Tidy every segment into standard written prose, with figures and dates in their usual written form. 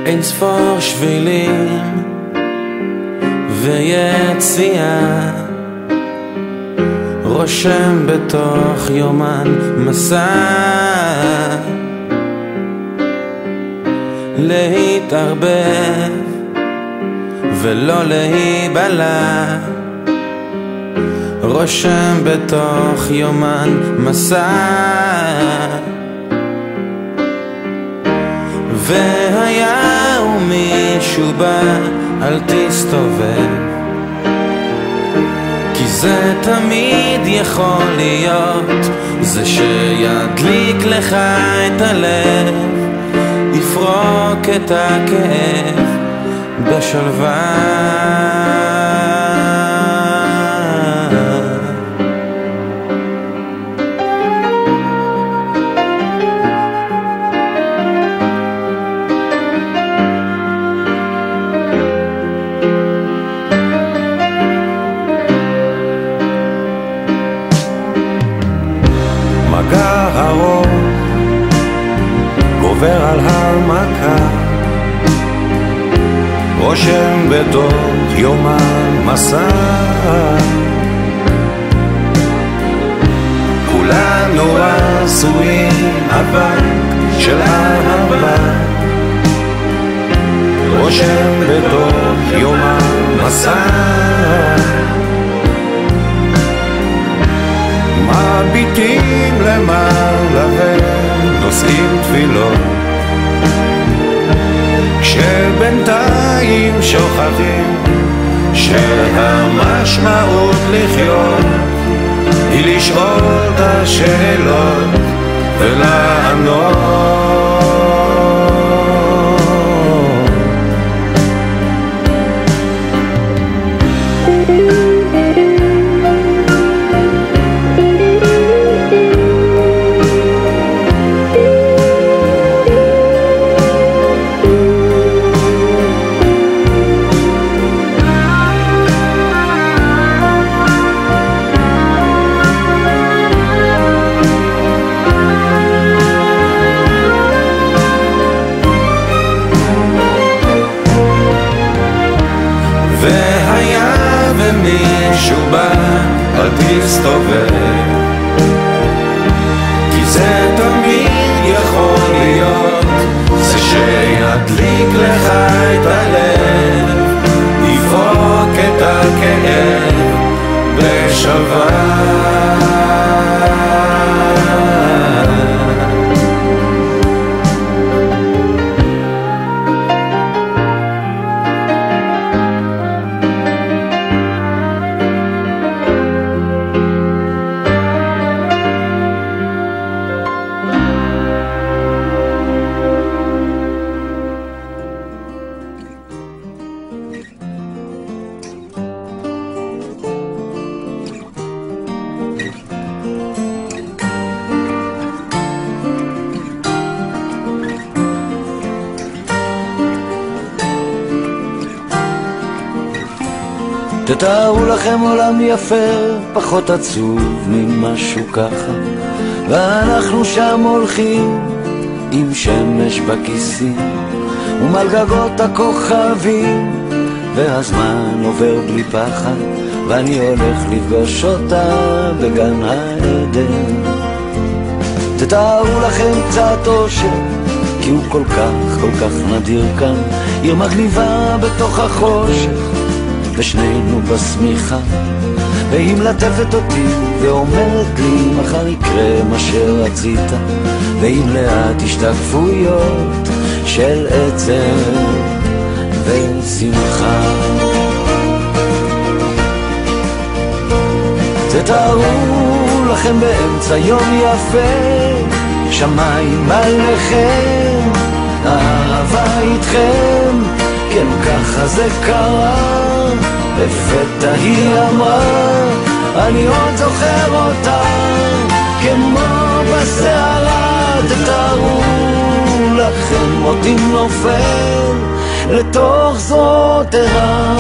אין ספור שבילים ויציאה, רושם בתוך יומן מסע, להתערבב ולא להיבלע, רושם בתוך יומן מסע. והיה ומישהו בא, אל תסתובב, כי זה תמיד יכול להיות זה שידליק לך את הלב, יפרוק את הכאב בשלווה. מגע ארוך גובר על המכה, רושם בתוך יומן מסע, כולנו עשויים אבק של אהבה, רושם בתוך יומן מסע. מביטים למעלה ונושאים תפילות, כשבינתיים שוכחים שהמשמעות לחיות היא לשאול את השאלות ולענות. והיה ומישהו בא, אל תסתובב, כי זה תמיד יכול להיות זה שידליק לך את הלב, יפרוק את הכאב בשלווה. תתארו לכם עולם יפה, פחות עצוב ממשהו ככה, ואנחנו שם הולכים עם שמש בכיסים ומעל גגות הכוכבים, והזמן עובר בלי פחד, ואני הולך לפגוש אותה בגן העדן. תתארו לכם קצת אושר, כי הוא כל כך נדיר כאן, עיר מגניבה בתוך החושך, ושנינו בשמיכה, והיא מלטפת אותי ואומרת לי מחר יקרה מה שרצית, ועם לאט השתקפויות של עצב ושמחה. תתארו לכם באמצע יום יפה, שמיים עליכם, אהבה איתכם, כן ככה זה קרה. לפתע היא אמרה, אני עוד זוכר אותה כמו בסערה. תתארו לכם אותי נופל לתוך זרועותיה,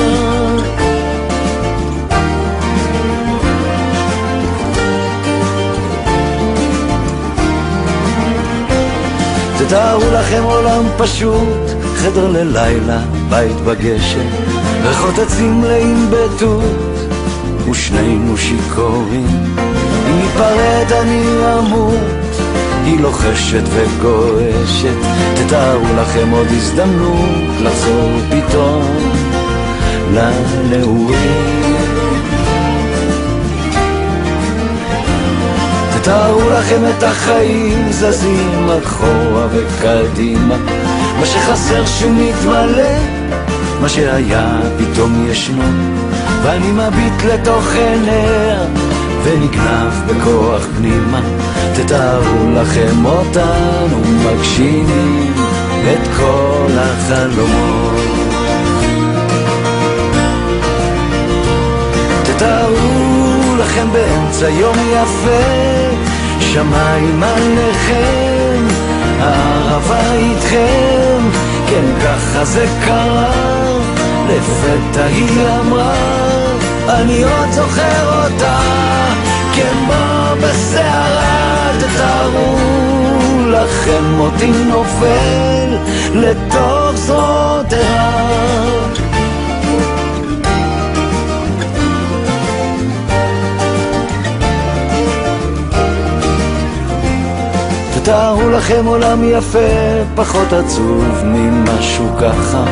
תתארו לכם עולם פשוט חדר ללילה, בית בגשם, ריחות עצים מלאים בתות, ושנינו שיכורים. אם ניפרד אני אמות, היא לוחשת וגועשת. תתארו לכם עוד הזדמנות לחזור פתאום לנעורים. תתארו לכם את החיים זזים אחורה וקדימה, מה שחסר שהוא מתמלא, מה שהיה פתאום ישנו, ואני מביט לתוך עיניה ונגנב בכוח פנימה. תתארו לכם אותנו מגשימים את כל החלומות. תתארו לכם באמצע יום יפה, שמיים עליכם, הערבה איתכם, כן ככה זה קרה. לפתע היא אמרה, אני עוד זוכר אותה כמו בסערה. תתארו לכם אותי נופל לתוך זרועותיה. תתארו לכם עולם יפה, פחות עצוב ממשהו ככה,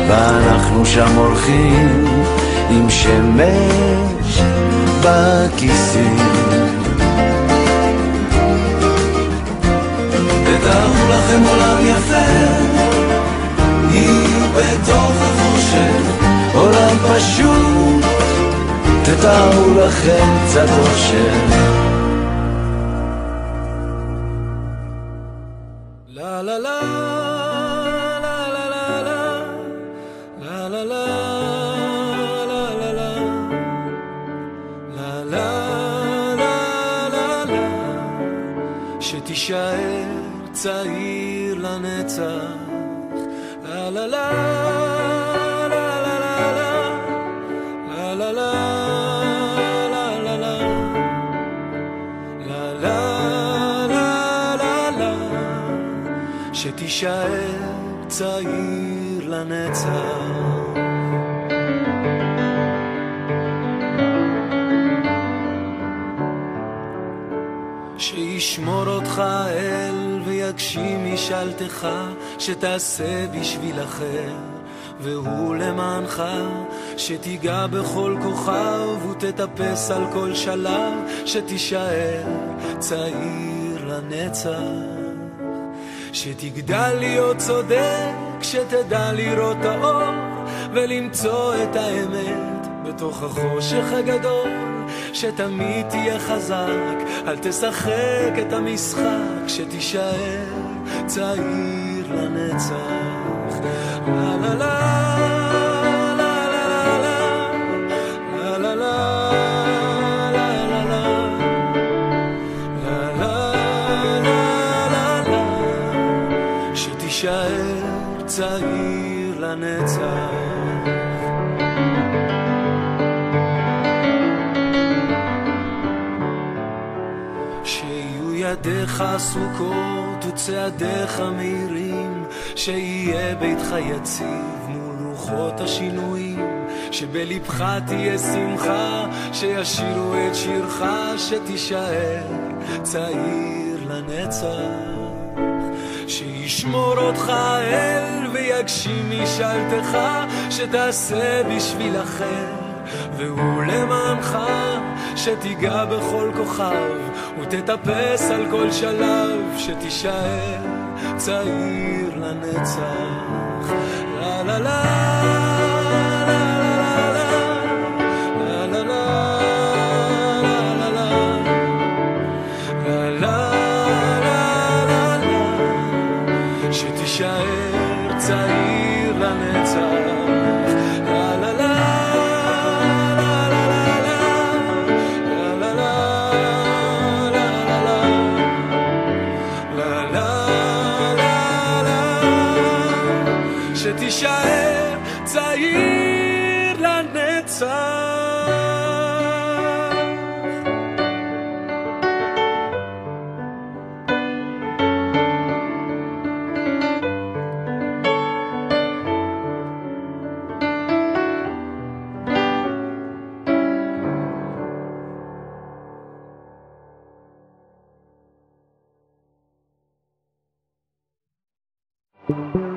ואנחנו שם הולכים עם שמש בכיסים. תתארו לכם עולם יפה, היא בתוך החושך, עולם פשוט. תתארו לכם קצת אושר. La la la la la la la la la la la la la la la la, שתישאר צעיר לנצח. la la la la la la la la שתישאר צעיר לנצח. שישמור אותך אל ויגשים משאלתך, שתעשה בשביל אחר והוא למענך, שתיגע בכל כוכב ותטפס על כל שלב, שתישאר צעיר לנצח. שתגדל להיות צודק, שתדע לראות האור ולמצוא את האמת בתוך החושך הגדול, שתמיד תהיה חזק, אל תשחק את המשחק, שתישאר צעיר לנצח. לה לה לה לה לה לה תישאר צעיר לנצח. שיהיו ידיך עסוקות וצעדיך מהירים, שיהיה ביתך יציב מול רוחות השינויים, שבלבך תהיה שמחה, שישירו את שירך, שתישאר צעיר לנצח. שישמור אותך אל ויגשים משאלתך, שתעשה בשביל אחר והוא למענך, שתיגע בכל כוכב ותטפס על כל שלב, שתישאר צעיר לנצח. לה לה לה שתישאר צעיר לנצח. לה לה לה לה לה לה לה לה לה לה, שתישאר צעיר לנצח. היום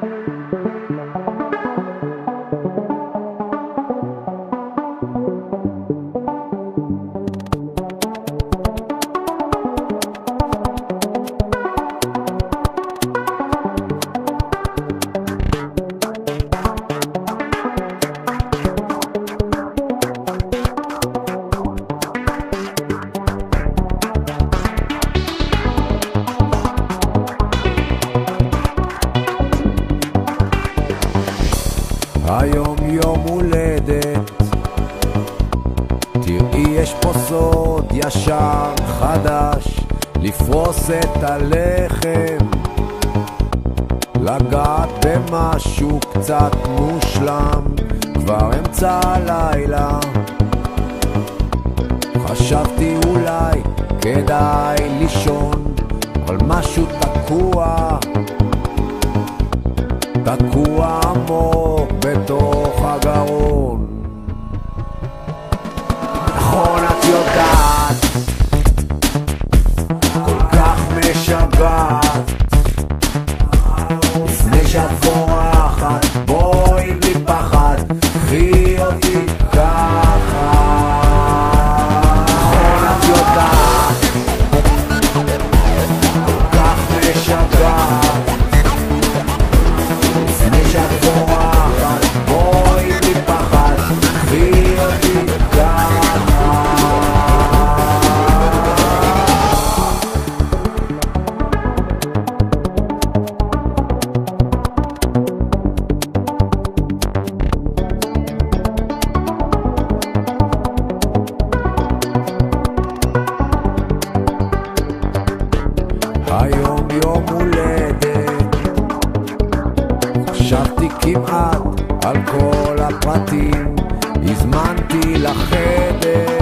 יום הולדת, תראי יש פה סוד ישר חדש, לפרוס את הלחם, לגעת במשהו קצת מושלם, כבר אמצע הלילה, חשבתי אולי כדאי לישון, אבל משהו תקוע עמוק בתוך הגרון. נכון את יודעת, כל כך משגעת, לפני שאת בורחת בואי בלי פחד, קחי אותי ככה. נכון את יודעת, כל כך משגעת, לפני שאת בורחת בואי בלי פחד, קחי אותי ככה. היום יום הולדת, חשבתי כמעט על כל הפרטים, הזמנתי לחדר